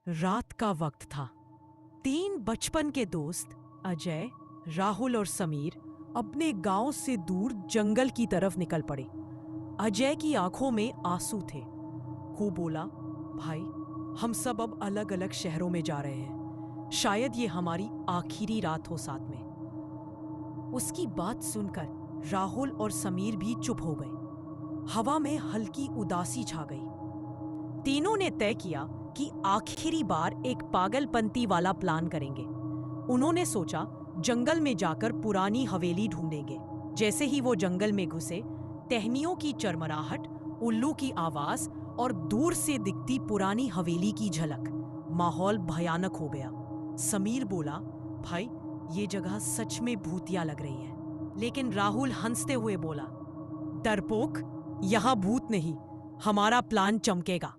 रात का वक्त था। 3 बचपन के दोस्त अजय, राहुल और समीर अपने गांव से दूर जंगल की तरफ निकल पड़े। अजय की आंखों में आंसू थे। वो बोला, भाई, हम सब अब अलग अलग शहरों में जा रहे हैं। शायद ये हमारी आखिरी रात हो साथ में। उसकी बात सुनकर राहुल और समीर भी चुप हो गए। हवा में हल्की उदासी छा गई। तीनों ने तय किया कि आखिरी बार एक पागलपंती वाला प्लान करेंगे। उन्होंने सोचा, जंगल में जाकर पुरानी हवेली ढूंढेंगे। जैसे ही वो जंगल में घुसे, टहनियों की चरमराहट, उल्लू की आवाज और दूर से दिखती पुरानी हवेली की झलक, माहौल भयानक हो गया। समीर बोला, भाई, ये जगह सच में भूतिया लग रही है। लेकिन राहुल हंसते हुए बोला, डरपोक, यहां भूत नहीं, हमारा प्लान चमकेगा।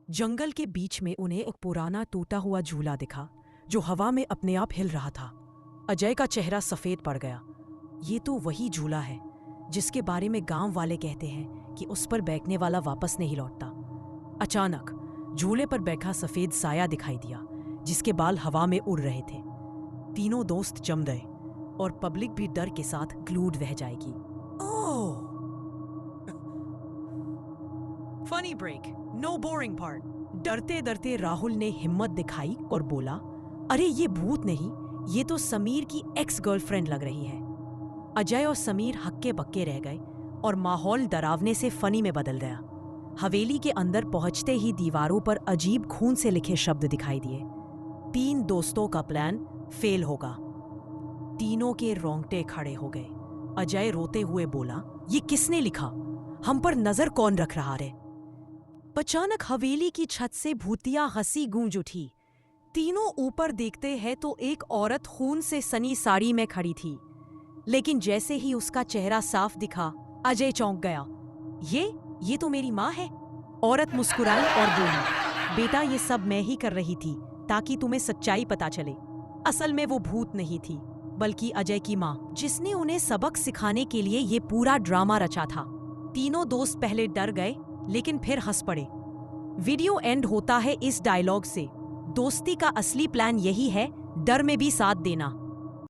जंगल के बीच में उन्हें एक पुराना टूटा हुआ झूला दिखा जो हवा में अपने आप हिल रहा था। अजय का चेहरा सफेद पड़ गया। ये तो वही झूला है जिसके बारे में गांव वाले कहते हैं कि उस पर बैठने वाला वापस नहीं लौटता। अचानक झूले पर बैठा सफेद साया दिखाई दिया जिसके बाल हवा में उड़ रहे थे। तीनों दोस्त जम गए और पब्लिक भी डर के साथ ग्लूड रह जाएगी। Oh! Funny break, no boring part. डरते डरते राहुल ने हिम्मत दिखाई और बोला, अरे ये भूत नहीं, ये तो समीर की एक्स गर्लफ्रेंड लग रही है। अजय और समीर हक्के बक्के रह गए और माहौल डरावने से फनी में बदल गया। हवेली के अंदर पहुंचते ही दीवारों पर अजीब खून से लिखे शब्द दिखाई दिए। 3 दोस्तों का प्लान फेल होगा। तीनों के रोंगटे खड़े हो गए। अजय रोते हुए बोला, ये किसने लिखा? हम पर नजर कौन रख रहा है? अचानक हवेली की छत से भूतिया हंसी गूंज उठी। तीनों ऊपर देखते हैं तो एक औरत खून से सनी साड़ी में खड़ी थी। लेकिन जैसे ही उसका चेहरा साफ दिखा, अजय चौंक गया। ये तो मेरी माँ है। औरत मुस्कुराई और बोली, बेटा, ये सब मैं ही कर रही थी ताकि तुम्हें सच्चाई पता चले। असल में वो भूत नहीं थी, बल्कि अजय की माँ, जिसने उन्हें सबक सिखाने के लिए ये पूरा ड्रामा रचा था। तीनों दोस्त पहले डर गए, लेकिन फिर हंस पड़े। वीडियो एंड होता है इस डायलॉग से, दोस्ती का असली प्लान यही है, डर में भी साथ देना।